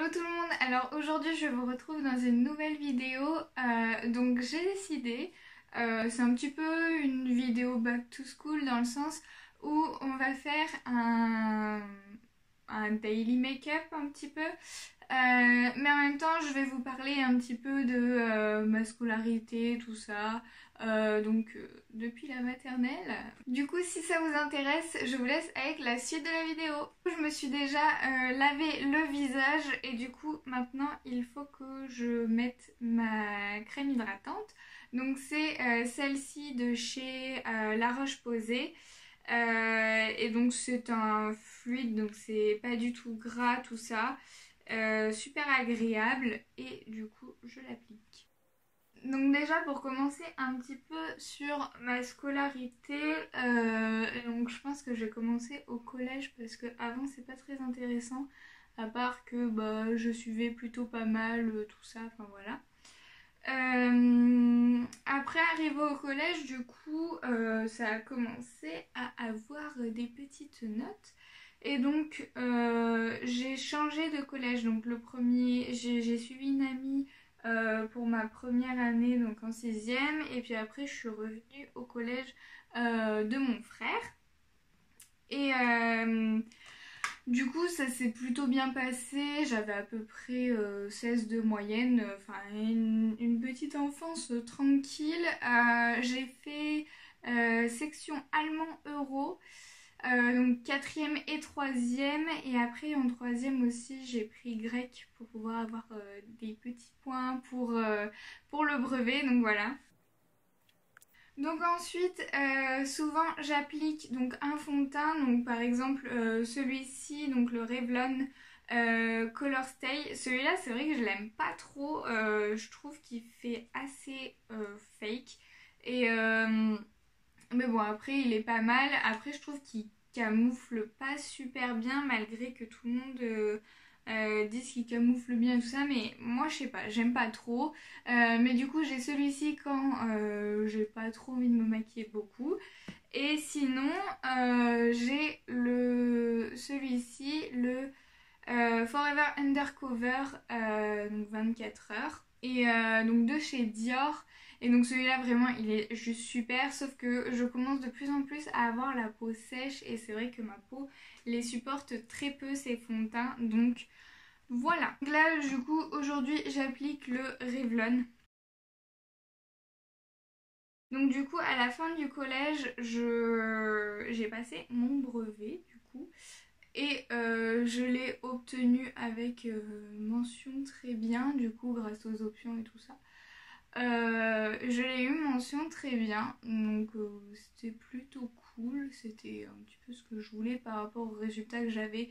Hello tout le monde, alors aujourd'hui je vous retrouve dans une nouvelle vidéo. Donc j'ai décidé, c'est un petit peu une vidéo back to school dans le sens où on va faire un daily make-up un petit peu. Mais en même temps je vais vous parler un petit peu de ma scolarité, tout ça. Depuis la maternelle. Du coup si ça vous intéresse, je vous laisse avec la suite de la vidéo. Je me suis déjà lavé le visage et du coup maintenant il faut que je mette ma crème hydratante. Donc c'est celle-ci de chez La Roche-Posay. Et donc c'est un fluide, donc c'est pas du tout gras tout ça. Super agréable et du coup je l'applique. Donc déjà pour commencer un petit peu sur ma scolarité, donc je pense que je vais commencer au collège parce que avant c'est pas très intéressant, à part que je suivais plutôt pas mal tout ça, enfin voilà. Après arrivé au collège, du coup ça a commencé à avoir des petites notes. Et donc j'ai changé de collège. Donc le premier, j'ai suivi une amie pour ma première année, donc en 6e. Et puis après je suis revenue au collège de mon frère. Et du coup ça s'est plutôt bien passé. J'avais à peu près 16 de moyenne. Enfin une petite enfance tranquille. J'ai fait section allemand-euro. Donc quatrième et troisième, et après en troisième aussi j'ai pris grec pour pouvoir avoir des petits points pour le brevet, donc voilà. Donc ensuite souvent j'applique donc un fond de teint, donc par exemple celui-ci, donc le Revlon Color Stay. Celui-là c'est vrai que je l'aime pas trop, je trouve qu'il fait assez fake et mais bon, après, il est pas mal. Après, je trouve qu'il camoufle pas super bien, malgré que tout le monde dise qu'il camoufle bien et tout ça. Mais moi, je sais pas, j'aime pas trop. Mais du coup, j'ai celui-ci quand j'ai pas trop envie de me maquiller beaucoup. Et sinon, j'ai celui-ci, le Forever Undercover, donc 24 heures. Et donc de chez Dior. Et donc celui-là vraiment il est juste super, sauf que je commence de plus en plus à avoir la peau sèche et c'est vrai que ma peau les supporte très peu ces fonds de teint, donc voilà. Donc là du coup aujourd'hui j'applique le Revlon. Donc du coup à la fin du collège j'ai passé mon brevet du coup. Et je l'ai obtenu avec mention très bien, du coup grâce aux options et tout ça. Je l'ai eu mention très bien, donc c'était plutôt cool, c'était un petit peu ce que je voulais par rapport aux résultats que j'avais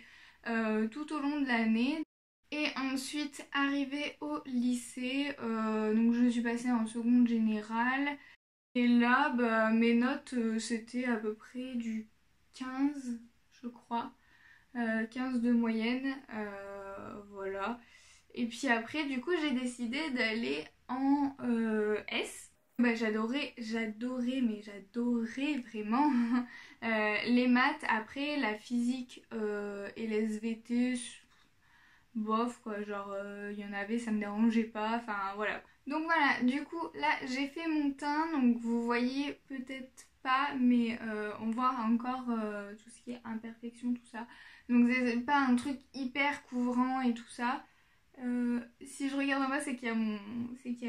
tout au long de l'année. Et ensuite, arrivé au lycée, donc je suis passée en seconde générale. Et là, mes notes, c'était à peu près du 15, je crois. 15 de moyenne, voilà. Et puis après, du coup, j'ai décidé d'aller en S. Mais j'adorais vraiment les maths. Après, la physique et les SVT, bof quoi, genre il y en avait, ça me dérangeait pas, enfin voilà. Donc voilà, du coup là j'ai fait mon teint, donc vous voyez peut-être pas, mais on voit encore tout ce qui est imperfection, tout ça. Donc c'est pas un truc hyper couvrant et tout ça. Si je regarde en bas, c'est qu'il y a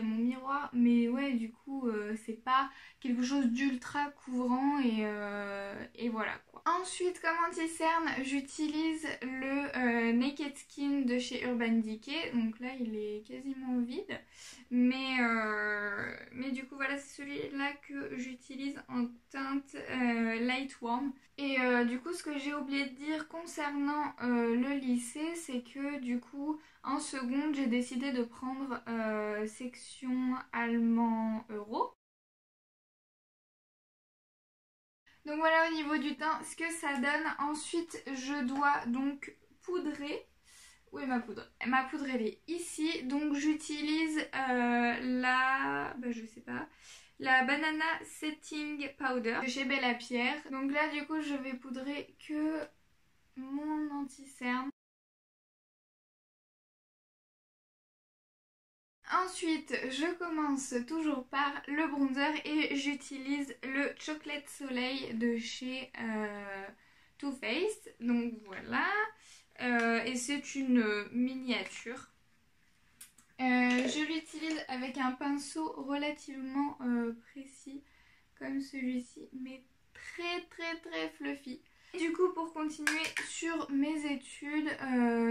mon miroir, mais ouais, du coup, c'est pas quelque chose d'ultra couvrant et voilà quoi. Ensuite, comme anti-cerne, j'utilise le Naked Skin de chez Urban Decay. Donc là, il est quasiment vide, mais du coup, voilà, c'est celui-là que j'utilise en teinte Light Warm. Et du coup, ce que j'ai oublié de dire concernant le lycée, c'est que du coup, en seconde, j'ai décidé de prendre section allemand-euro. Donc voilà au niveau du teint ce que ça donne. Ensuite, je dois donc poudrer. Où est ma poudre? Ma poudre, elle est ici. Donc j'utilise je sais pas, la Banana Setting Powder de chez Bella Pierre. Donc là, du coup, je vais poudrer que mon anti-cerne. Ensuite, je commence toujours par le bronzer et j'utilise le Chocolate Soleil de chez Too Faced. Donc voilà. Et c'est une miniature. Je l'utilise avec un pinceau relativement précis comme celui-ci, mais très fluffy. Du coup, pour continuer sur mes études,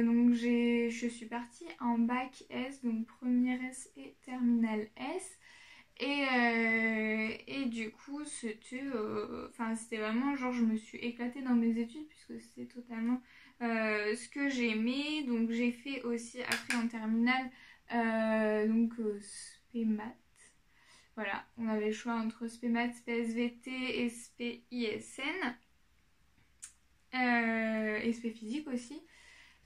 donc je suis partie en bac S, donc première S et terminale S. Et du coup, c'était vraiment genre je me suis éclatée dans mes études puisque c'était totalement ce que j'aimais. Donc j'ai fait aussi après en terminale spé maths. Voilà, on avait le choix entre spé maths, spé SVT et spé ISN. Et spé physique aussi.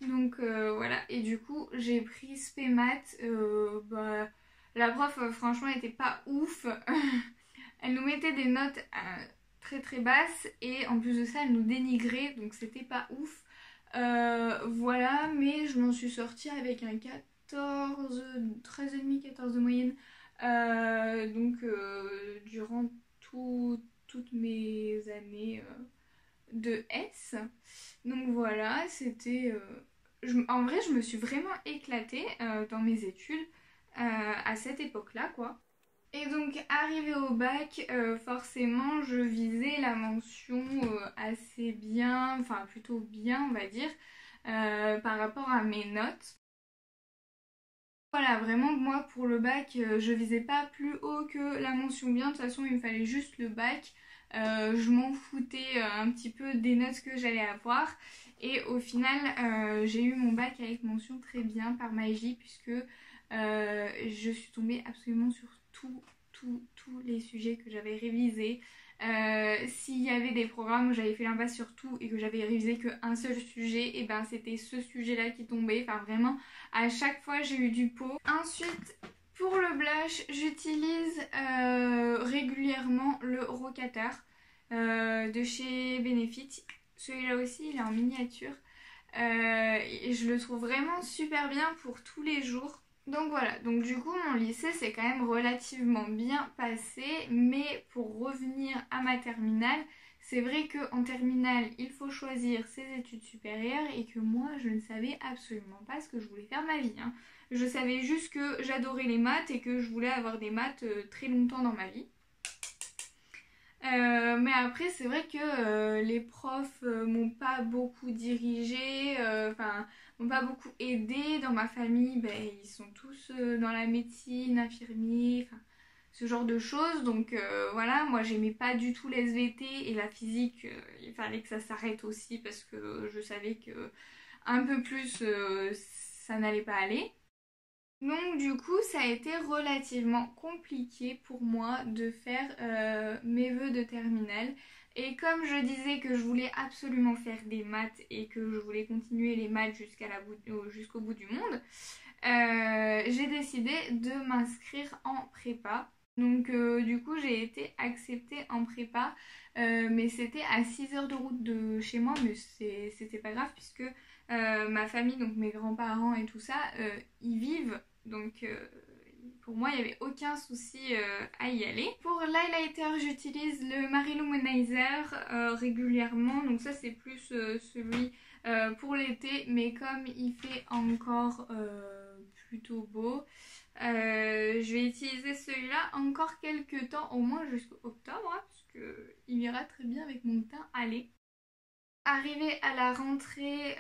Donc voilà, et du coup j'ai pris spé maths. La prof franchement était pas ouf. Elle nous mettait des notes très basses et en plus de ça elle nous dénigrait, donc c'était pas ouf. Voilà, mais je m'en suis sortie avec un 14, 13,5, 14 de moyenne. Durant toutes mes années de S. Donc voilà, en vrai, je me suis vraiment éclatée dans mes études à cette époque-là, quoi. Et donc, arrivée au bac, forcément, je visais la mention assez bien, enfin plutôt bien, on va dire, par rapport à mes notes. Voilà, vraiment, moi, pour le bac, je visais pas plus haut que la mention bien. De toute façon, il me fallait juste le bac. Je m'en foutais un petit peu des notes que j'allais avoir. Et au final, j'ai eu mon bac avec mention très bien par magie, puisque je suis tombée absolument sur tous les sujets que j'avais révisés. S'il y avait des programmes où j'avais fait l'impasse sur tout et que j'avais révisé qu'un seul sujet, et ben c'était ce sujet-là qui tombait. Enfin vraiment, à chaque fois j'ai eu du pot. Ensuite, pour le blush, j'utilise régulièrement le Rocateur de chez Benefit. Celui-là aussi, il est en miniature. Et je le trouve vraiment super bien pour tous les jours. Donc voilà, donc du coup mon lycée s'est quand même relativement bien passé, mais pour revenir à ma terminale, c'est vrai qu'en terminale il faut choisir ses études supérieures et que moi je ne savais absolument pas ce que je voulais faire de ma vie, hein. Je savais juste que j'adorais les maths et que je voulais avoir des maths très longtemps dans ma vie. Mais après c'est vrai que les profs m'ont pas beaucoup dirigée, m'ont pas beaucoup aidée. Dans ma famille, ben, ils sont tous dans la médecine, infirmiers, enfin ce genre de choses. Donc voilà, moi j'aimais pas du tout les SVT et la physique, il fallait que ça s'arrête aussi parce que je savais que un peu plus ça n'allait pas aller. Donc du coup ça a été relativement compliqué pour moi de faire mes vœux de terminale. Et comme je disais que je voulais absolument faire des maths et que je voulais continuer les maths jusqu'au bout du monde, j'ai décidé de m'inscrire en prépa. Donc du coup j'ai été acceptée en prépa, mais c'était à 6 heures de route de chez moi, mais c'était pas grave puisque ma famille, donc mes grands-parents et tout ça, y vivent. Donc pour moi il n'y avait aucun souci à y aller. Pour l'highlighter j'utilise le Mary Lou Manizer régulièrement, donc ça c'est plus celui pour l'été, mais comme il fait encore plutôt beau, je vais utiliser celui-là encore quelques temps, au moins jusqu'au octobre, hein, parce qu'il ira très bien avec mon teint hâlé. Arrivée à la rentrée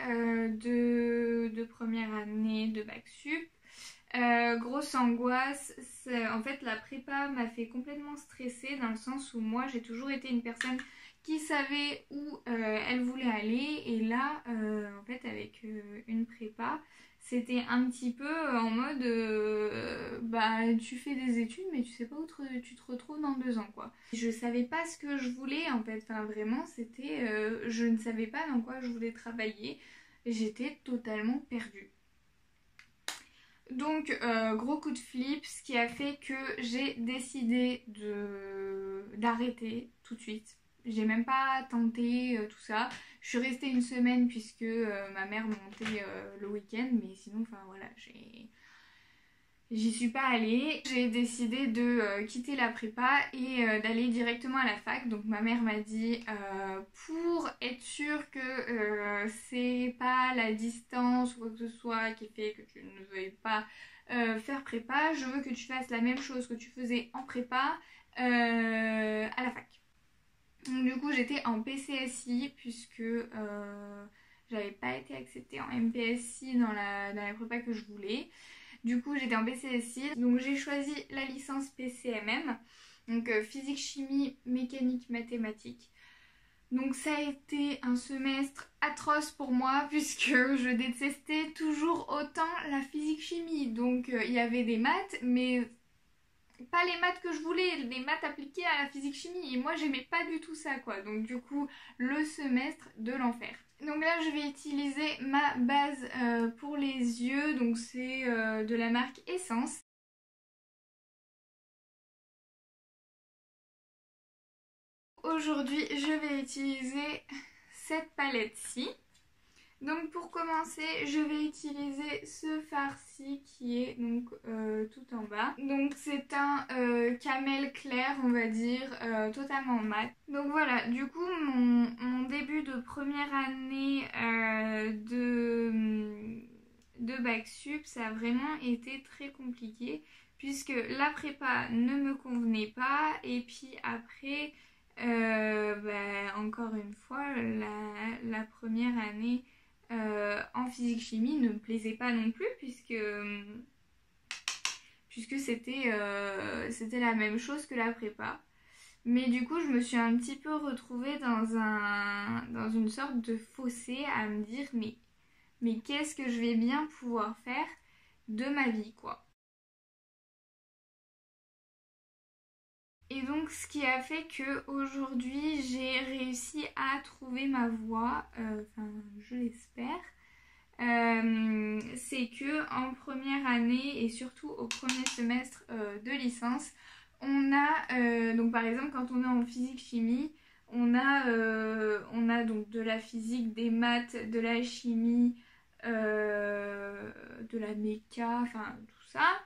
de première année de bac sup, grosse angoisse. En fait la prépa m'a fait complètement stresser dans le sens où moi j'ai toujours été une personne qui savait où elle voulait aller, et là en fait avec une prépa c'était un petit peu en mode tu fais des études mais tu sais pas où tu te retrouves dans 2 ans, quoi. Je savais pas ce que je voulais en fait, enfin vraiment c'était je ne savais pas dans quoi je voulais travailler, j'étais totalement perdue. Donc gros coup de flip, ce qui a fait que j'ai décidé d'arrêter tout de suite. J'ai même pas tenté tout ça. Je suis restée une semaine puisque ma mère montait le week-end, mais sinon enfin voilà, j'y suis pas allée. J'ai décidé de quitter la prépa et d'aller directement à la fac. Donc ma mère m'a dit pour être sûre que c'est pas la distance ou quoi que ce soit qui fait que tu ne veuilles pas faire prépa, je veux que tu fasses la même chose que tu faisais en prépa à la fac. Donc du coup j'étais en PCSI puisque j'avais pas été acceptée en MPSI dans la prépa que je voulais. Du coup j'étais en PCSI, donc j'ai choisi la licence PCMM, donc physique, chimie, mécanique, mathématiques. Donc ça a été un semestre atroce pour moi puisque je détestais toujours autant la physique-chimie. Donc il y avait des maths, mais pas les maths que je voulais, les maths appliquées à la physique-chimie. Et moi j'aimais pas du tout ça quoi. Donc du coup le semestre de l'enfer. Donc là je vais utiliser ma base pour les yeux. Donc c'est de la marque Essence. Aujourd'hui je vais utiliser cette palette-ci. Donc pour commencer, je vais utiliser ce fard-ci qui est donc tout en bas. Donc c'est un camel clair, on va dire, totalement mat. Donc voilà, du coup mon début de première année de bac sup, ça a vraiment été très compliqué puisque la prépa ne me convenait pas et puis après, encore une fois, la première année en physique-chimie ne me plaisait pas non plus puisque c'était la même chose que la prépa. Mais du coup, je me suis un petit peu retrouvée dans une sorte de fossé à me dire mais qu'est-ce que je vais bien pouvoir faire de ma vie, quoi. Et donc, ce qui a fait que aujourd'hui j'ai réussi à trouver ma voie, enfin, je l'espère. C'est que en première année et surtout au premier semestre de licence, on a donc par exemple quand on est en physique chimie, on a donc de la physique, des maths, de la chimie, de la méca, enfin tout ça.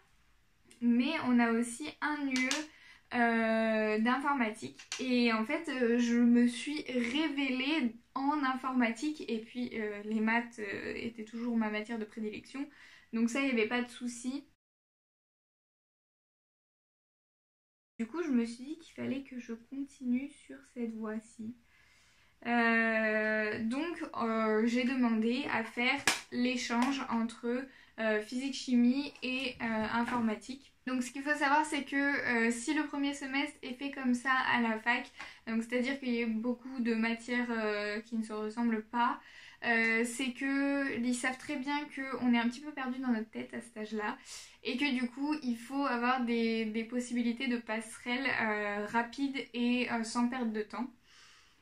Mais on a aussi un UE d'informatique et en fait je me suis révélée en informatique et puis les maths étaient toujours ma matière de prédilection, donc ça il n'y avait pas de souci. Du coup je me suis dit qu'il fallait que je continue sur cette voie-ci. J'ai demandé à faire l'échange entre physique-chimie et informatique. Donc ce qu'il faut savoir c'est que si le premier semestre est fait comme ça à la fac, donc c'est-à-dire qu'il y a beaucoup de matières qui ne se ressemblent pas, c'est que ils savent très bien qu'on est un petit peu perdu dans notre tête à cet âge-là et que du coup il faut avoir des possibilités de passerelles rapides et sans perdre de temps.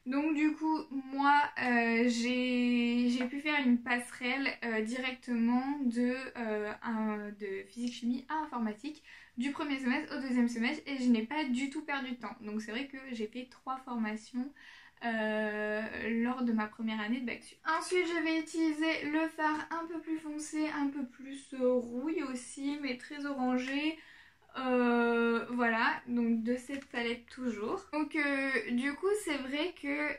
Donc du coup, moi, j'ai pu faire une passerelle directement de physique-chimie à informatique du premier semestre au deuxième semestre et je n'ai pas du tout perdu de temps. Donc c'est vrai que j'ai fait 3 formations lors de ma première année de bac sup. Ensuite, je vais utiliser le fard un peu plus foncé, un peu plus rouille aussi, mais très orangé. Voilà, donc de cette palette toujours. Donc du coup c'est vrai que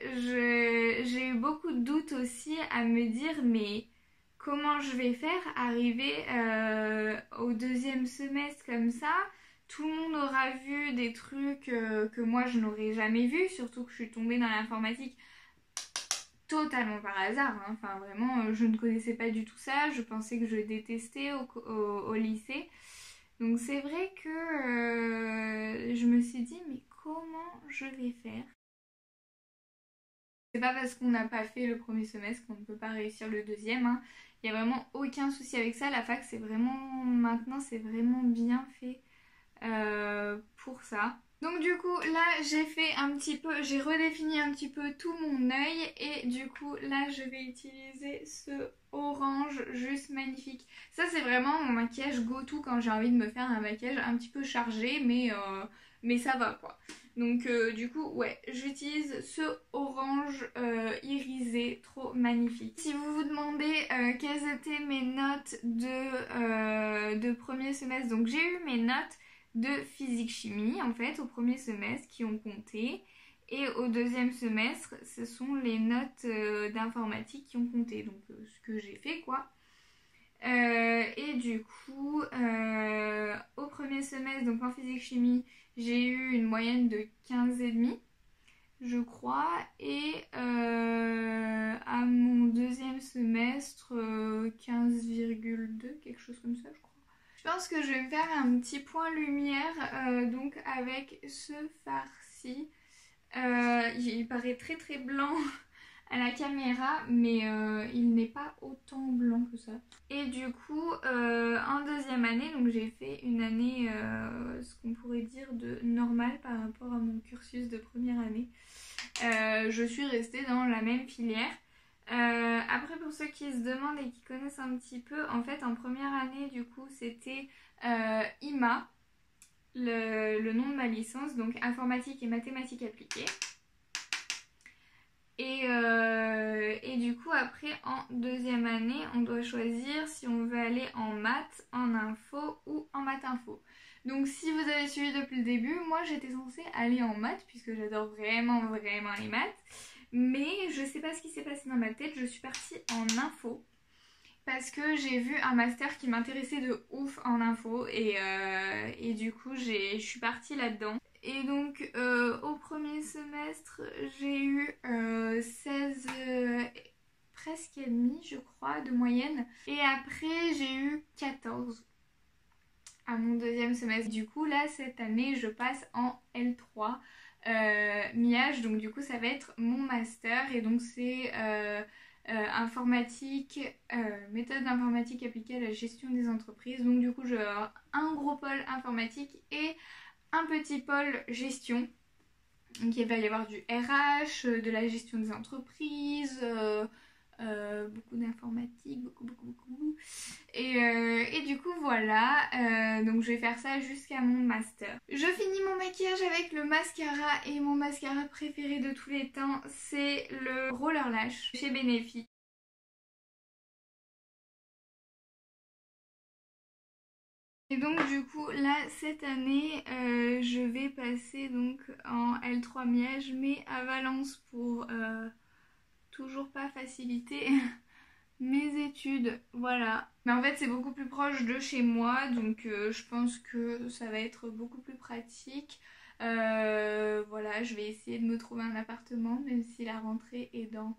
j'ai eu beaucoup de doutes aussi à me dire mais comment je vais faire arriver au deuxième semestre comme ça. Tout le monde aura vu des trucs que moi je n'aurais jamais vu, surtout que je suis tombée dans l'informatique totalement par hasard, hein. Enfin vraiment je ne connaissais pas du tout ça, je pensais que je détestais au lycée. Donc c'est vrai que je me suis dit mais comment je vais faire? C'est pas parce qu'on n'a pas fait le premier semestre qu'on ne peut pas réussir le deuxième, hein. Il n'y a vraiment aucun souci avec ça. La fac c'est vraiment maintenant c'est vraiment bien fait pour ça. Donc du coup là j'ai fait un petit peu, j'ai redéfini un petit peu tout mon œil et du coup là je vais utiliser ce orange juste magnifique. Ça c'est vraiment mon maquillage go-to quand j'ai envie de me faire un maquillage un petit peu chargé mais ça va quoi. Donc du coup ouais j'utilise ce orange irisé trop magnifique. Si vous vous demandez quelles étaient mes notes de premier semestre, donc j'ai eu mes notes de physique-chimie en fait au premier semestre qui ont compté et au deuxième semestre ce sont les notes d'informatique qui ont compté, donc ce que j'ai fait quoi. Et du coup au premier semestre donc en physique-chimie j'ai eu une moyenne de 15,5 je crois et à mon deuxième semestre 15,2 quelque chose comme ça je crois. Je pense que je vais me faire un petit point lumière donc avec ce fard-ci. Il paraît très très blanc à la caméra mais il n'est pas autant blanc que ça. Et du coup en deuxième année donc j'ai fait une année ce qu'on pourrait dire de normale par rapport à mon cursus de première année. Je suis restée dans la même filière. Après pour ceux qui se demandent et qui connaissent un petit peu, en fait en première année du coup c'était IMA, le nom de ma licence, donc informatique et mathématiques appliquées. Et du coup après en deuxième année on doit choisir si on veut aller en maths, en info ou en maths info. Donc si vous avez suivi depuis le début, moi j'étais censée aller en maths puisque j'adore vraiment les maths. Mais je sais pas ce qui s'est passé dans ma tête, je suis partie en info parce que j'ai vu un master qui m'intéressait de ouf en info et du coup je suis partie là-dedans. Et donc au premier semestre j'ai eu 16 presque et demi je crois de moyenne et après j'ai eu 14 à mon deuxième semestre. Du coup là cette année je passe en L3 MIAGE, donc du coup ça va être mon master et donc c'est informatique, méthode d'informatique appliquée à la gestion des entreprises. Donc du coup je vais avoir un gros pôle informatique et un petit pôle gestion. Donc il va y avoir du RH, de la gestion des entreprises, beaucoup d'informatique, beaucoup. Et du coup voilà, donc je vais faire ça jusqu'à mon master. Je finis mon maquillage avec le mascara et mon mascara préféré de tous les temps, c'est le Roller Lash chez Benefit. Et donc du coup là cette année je vais passer donc en L3 Miège mais à Valence pour toujours pas faciliter mes études, voilà. Mais en fait c'est beaucoup plus proche de chez moi donc je pense que ça va être beaucoup plus pratique. Voilà, je vais essayer de me trouver un appartement même si la rentrée est dans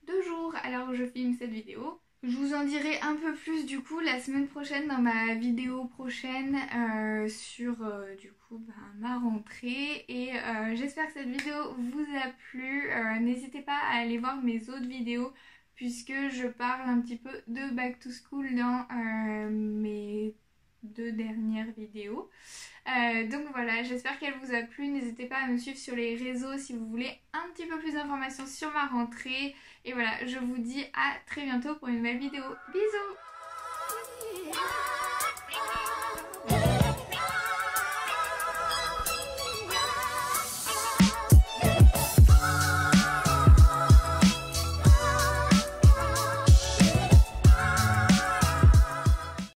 2 jours alors que je filme cette vidéo. Je vous en dirai un peu plus du coup la semaine prochaine dans ma vidéo prochaine sur du coup ma rentrée et j'espère que cette vidéo vous a plu. N'hésitez pas à aller voir mes autres vidéos puisque je parle un petit peu de back to school dans mes 2 dernières vidéos. Donc voilà, j'espère qu'elle vous a plu. N'hésitez pas à me suivre sur les réseaux si vous voulez un petit peu plus d'informations sur ma rentrée. Et voilà, je vous dis à très bientôt pour une nouvelle vidéo. Bisous!